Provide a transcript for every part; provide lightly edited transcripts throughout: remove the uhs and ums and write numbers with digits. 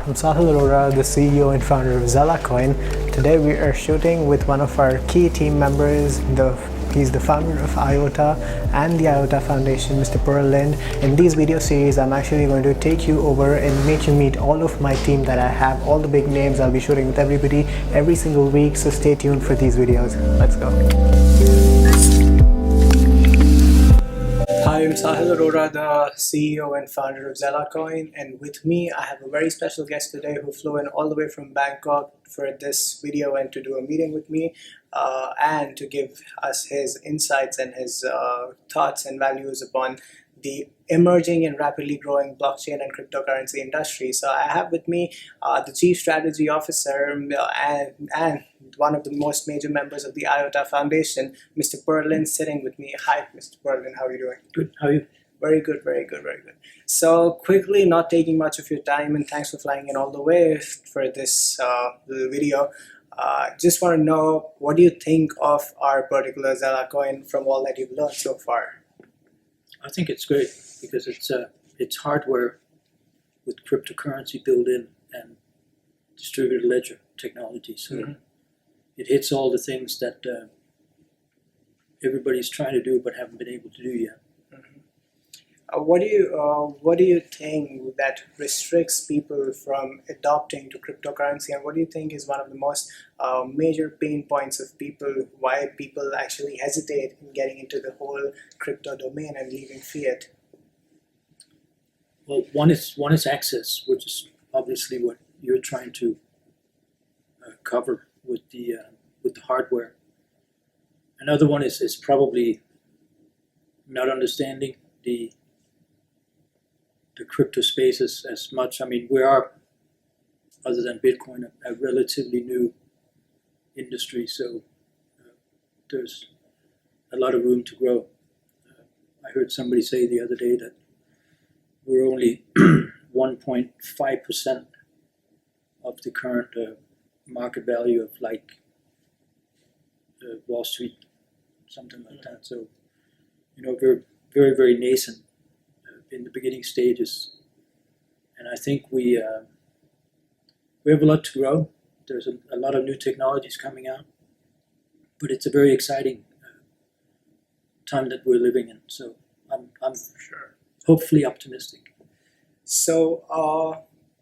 I'm Sahil, the CEO and founder of ZelaaCoin. Today we are shooting with one of our key team members. He's the founder of IOTA and the IOTA Foundation, Mr. Per Lind. In these video series, I'm actually going to take you over and make you meet all of my team that I have, all the big names. I'll be shooting with everybody every single week, so stay tuned for these videos. Let's go. Hi, I'm Sahil, the CEO and founder of ZelaaCoin, and with me I have a very special guest today who flew in all the way from Bangkok for this video and to do a meeting with me and to give us his insights and his thoughts and values upon the emerging and rapidly growing blockchain and cryptocurrency industry. So I have with me the Chief Strategy Officer and one of the most major members of the IOTA Foundation, Mr. Per Lind, sitting with me. Hi, Mr. Per Lind, how are you doing? Good, how are you? Very good, very good, very good. So quickly, not taking much of your time, and thanks for flying in all the way for this little video. Just want to know, what do you think of our particular ZelaaCoin from all that you've learned so far? I think it's great because it's hardware with cryptocurrency built in and distributed ledger technology. So it hits all the things that everybody's trying to do but haven't been able to do yet. What do you think that restricts people from adopting to cryptocurrency, and what do you think is one of the most major pain points of people, why people actually hesitate in getting into the whole crypto domain and leaving fiat? Well, one is access, which is obviously what you're trying to cover with the hardware. Another one is probably not understanding the crypto spaces as much. I mean, we are, other than Bitcoin, a relatively new industry, so there's a lot of room to grow. I heard somebody say the other day that we're only 1.5% of the current market value of like Wall Street, something like that. So, you know, we're very, very nascent in the beginning stages, and I think we have a lot to grow. There's a lot of new technologies coming out, but it's a very exciting time that we're living in. So I'm sure, hopefully optimistic. So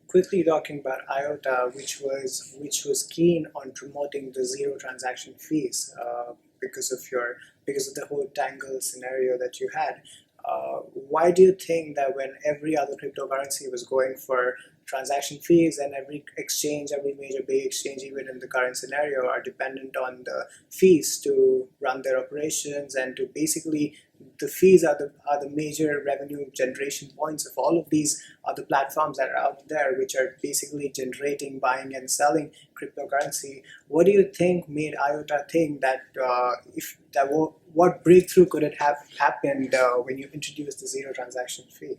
quickly talking about IOTA, which was keen on promoting the zero transaction fees because of the whole tangle scenario that you had. Why do you think that when every other cryptocurrency was going for transaction fees, and every major big exchange, even in the current scenario, are dependent on the fees to run their operations, and to basically the fees are the major revenue generation points of all of these other platforms that are out there, which are basically generating, buying and selling cryptocurrency? What do you think made IOTA think that what breakthrough could it have happened when you introduced the zero transaction fee?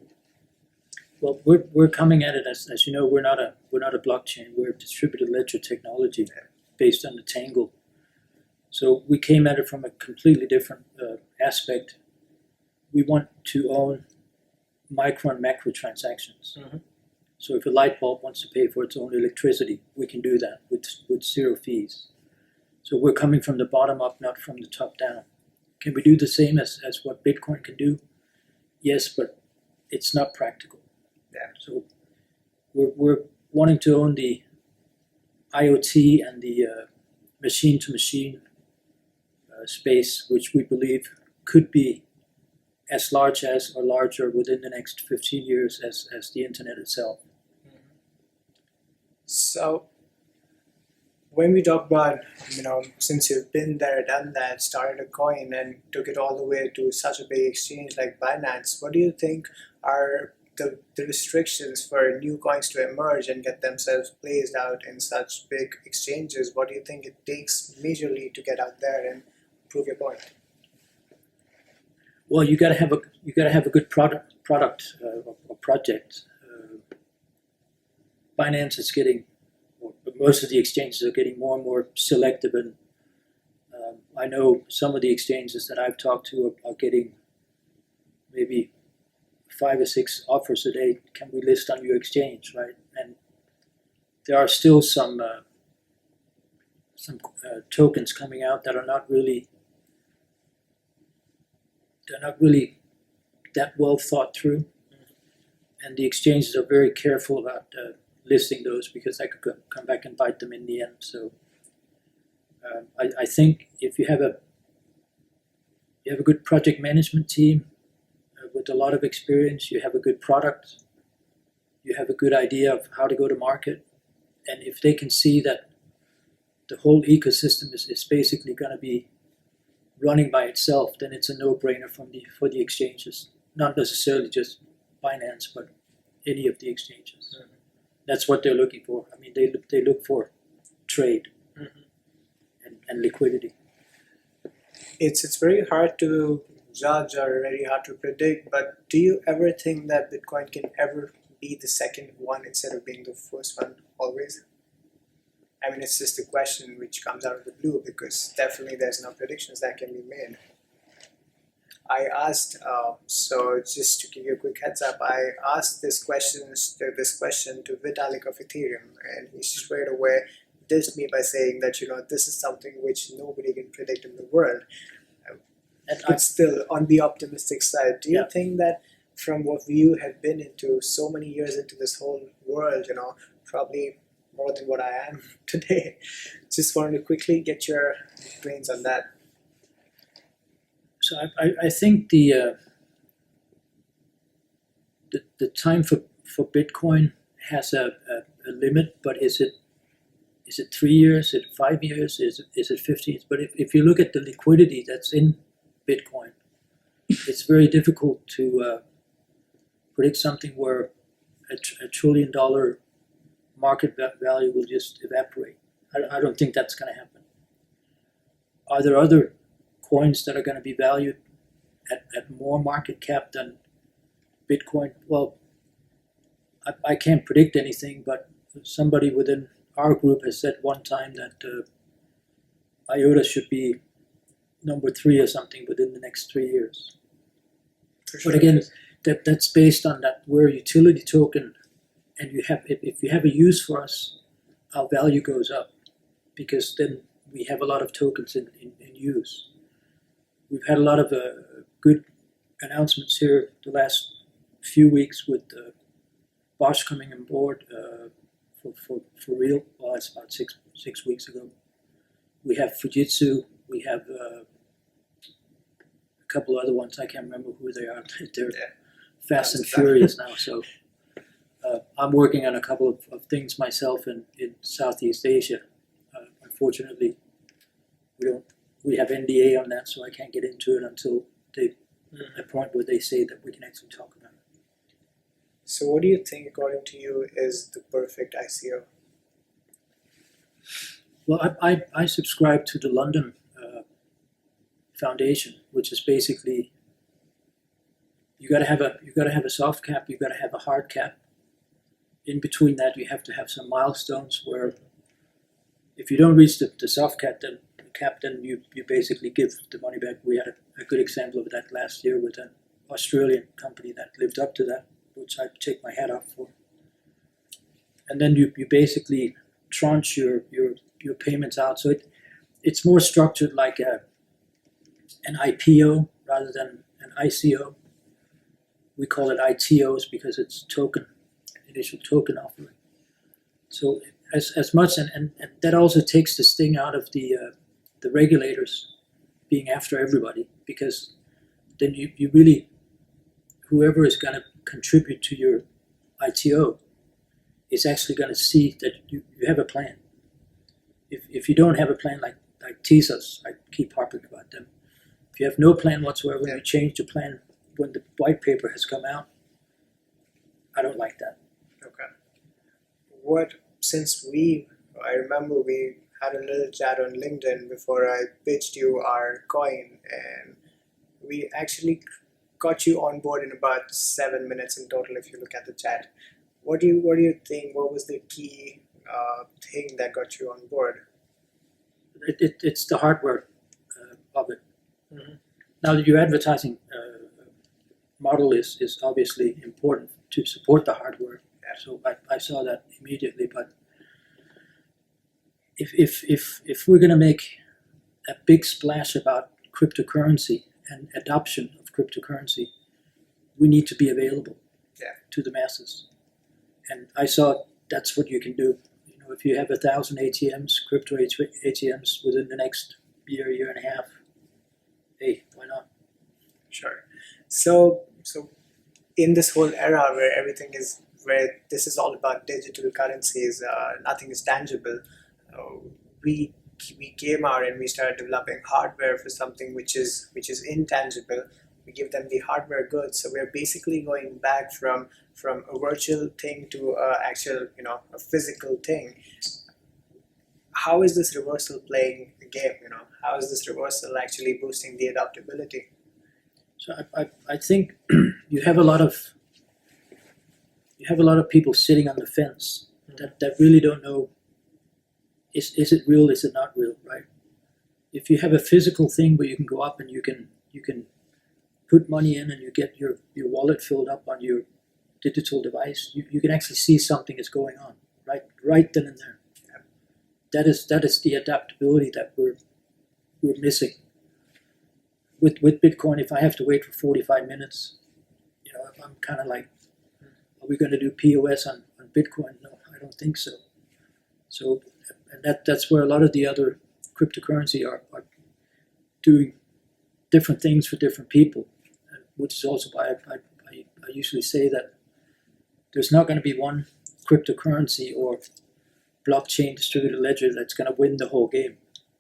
Well, we're coming at it as you know, we're not a blockchain. We're a distributed ledger technology based on the Tangle. So we came at it from a completely different aspect. We want to own micro and macro transactions. So if a light bulb wants to pay for its own electricity, we can do that with zero fees. So we're coming from the bottom up, not from the top down. Can we do the same as what Bitcoin can do? Yes, but it's not practical. So we're wanting to own the IoT and the machine-to-machine space, which we believe could be as large as or larger within the next 15 years as the internet itself. So when we talk about, since you've been there, done that, started a coin and took it all the way to such a big exchange like Binance, what do you think are the restrictions for new coins to emerge and get themselves placed out in such big exchanges? What do you think it takes majorly to get out there and prove your point? Well, you got to have a good product or project. Binance is getting, or most of the exchanges are getting more and more selective, and I know some of the exchanges that I've talked to are getting maybe 5 or 6 offers a day. Can we list on your exchange, right? And there are still some tokens coming out that are not really that well thought through, and the exchanges are very careful about listing those because that could come back and bite them in the end. So I think if you have a good project management team with a lot of experience, you have a good product, you have a good idea of how to go to market, and if they can see that the whole ecosystem is basically going to be running by itself, then it's a no-brainer for the exchanges. Not necessarily just Binance, but any of the exchanges. Mm-hmm. That's what they're looking for. I mean, they look for trade and liquidity. It's very hard to judge or very hard to predict, but do you ever think that Bitcoin can ever be the second one instead of being the first one always? I mean, it's just a question which comes out of the blue because definitely there's no predictions that can be made. I asked, so just to give you a quick heads up, I asked this question to Vitalik of Ethereum, and he straight away dissed me by saying that, this is something which nobody can predict in the world. And I'm still on the optimistic side. Do you think that from what you have been into so many years into this whole world, probably more than what I am today, just wanted to quickly get your brains on that. So I think the time for Bitcoin has a limit, but is it 3 years? Is it 5 years? Is it 15? But if you look at the liquidity that's in Bitcoin, it's very difficult to predict something where $1 trillion market value will just evaporate. I don't think that's going to happen. Are there other coins that are going to be valued at more market cap than Bitcoin? Well, I can't predict anything, but somebody within our group has said one time that IOTA should be number 3 or something within the next 3 years. Sure. But again, that's based on that we're a utility token, and if you have a use for us, our value goes up because then we have a lot of tokens in use. We've had a lot of good announcements here the last few weeks with Bosch coming on board for real. Well, it's about six weeks ago. We have Fujitsu. We have a couple other ones. I can't remember who they are. They're fast and furious now. So I'm working on a couple of things myself in Southeast Asia. Unfortunately, we have NDA on that, so I can't get into it until the point where they say that we can actually talk about it. So what do you think, according to you, is the perfect ICO? Well, I subscribe to the London Foundation, which is basically you got to have a soft cap, you got to have a hard cap. In between that, you have to have some milestones where if you don't reach the soft cap, then you basically give the money back. We had a good example of that last year with an Australian company that lived up to that, which I take my hat off for. And then you basically tranche your payments out. So it's more structured like an IPO rather than an ICO. We call it ITOs because it's initial token offering. So as much, and that also takes the sting out of the regulators being after everybody, because then you really, whoever is going to contribute to your ITO is actually going to see that you have a plan. If you don't have a plan like TSOs, I keep harping about them. If you have no plan whatsoever, you change the plan when the white paper has come out, I don't like that. Okay. I remember we had a little chat on LinkedIn before I pitched you our coin, and we actually got you on board in about 7 minutes in total if you look at the chat. What do you think? What was the key thing that got you on board? It's the hardware of it. Mm-hmm. Now, your advertising model is obviously important to support the hardware. Yeah. So I saw that immediately, but if we're going to make a big splash about cryptocurrency and adoption of cryptocurrency, we need to be available to the masses. And I saw that's what you can do. You know, if you have 1,000 ATMs, crypto ATMs within the next year and a half, hey, why not? Sure. So in this whole era where this is all about digital currencies, nothing is tangible. We came out and we started developing hardware for something which is intangible. We give them the hardware goods. So we're basically going back from a virtual thing to actual, a physical thing. How is this reversal playing the game? How is this reversal actually boosting the adaptability? So I think you have a lot of people sitting on the fence that really don't know, is it real, is it not real, right? If you have a physical thing where you can go up and you can put money in and you get your wallet filled up on your digital device, you can actually see something is going on, right then and there. That is the adaptability that we're missing. With Bitcoin, if I have to wait for 45 minutes, I'm kind of like, are we going to do POS on Bitcoin? No, I don't think so. So, and that's where a lot of the other cryptocurrency are doing different things for different people, which is also why I usually say that there's not going to be one cryptocurrency or blockchain distributed ledger that's going to win the whole game,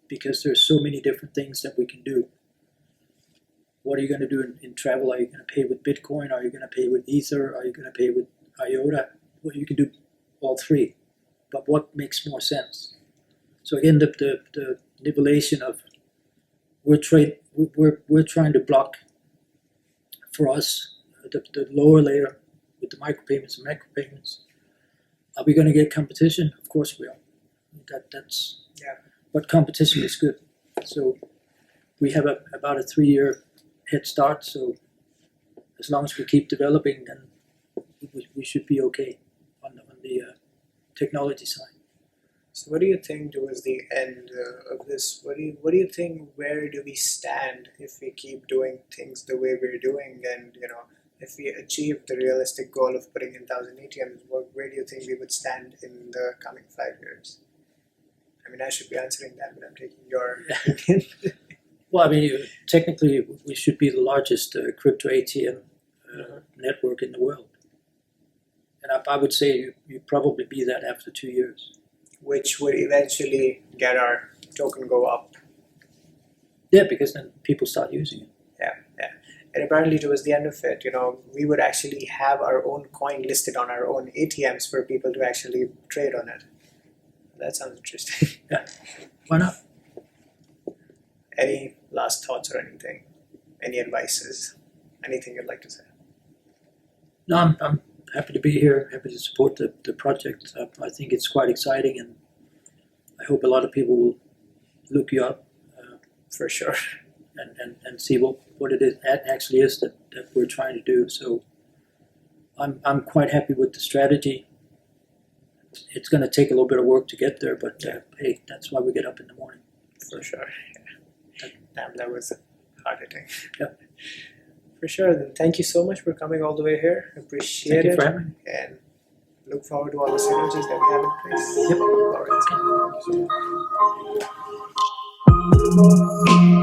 because there's so many different things that we can do. What are you going to do in travel? Are you going to pay with Bitcoin? Are you going to pay with Ether? Are you going to pay with IOTA? Well, you can do all three, but what makes more sense? So again, the nivellation of we're trying to block, for us, the lower layer with the micropayments and macropayments. Are we going to get competition? Of course we are. That's but competition is good. So we have about a 3-year head start. So as long as we keep developing, then we should be okay on the technology side. So what do you think towards the end of this? What do you think? Where do we stand if we keep doing things the way we're doing, and if we achieve the realistic goal of putting in 1,000 ATMs, where do you think we would stand in the coming 5 years? I mean, I should be answering that, but I'm taking your opinion. Well, I mean, technically, we should be the largest crypto ATM network in the world, and I would say you'd probably be that after 2 years. Which would eventually get our token go up. Yeah, because then people start using it. Yeah. And apparently towards the end of it, we would actually have our own coin listed on our own ATMs for people to actually trade on it. That sounds interesting. Yeah, why not? Any last thoughts or anything? Any advices? Anything you'd like to say? No, I'm happy to be here, happy to support the project. I think it's quite exciting, and I hope a lot of people will look you up. For sure. And see what it is actually is that we're trying to do. So I'm quite happy with the strategy. It's going to take a little bit of work to get there, but hey, that's why we get up in the morning. For sure. Yeah. Damn, that was hard hitting. Yeah. For sure. Then thank you so much for coming all the way here. Appreciate it. Thank you for having me. And look forward to all the synergies that we have in place. Yep. All right. Thank you so much.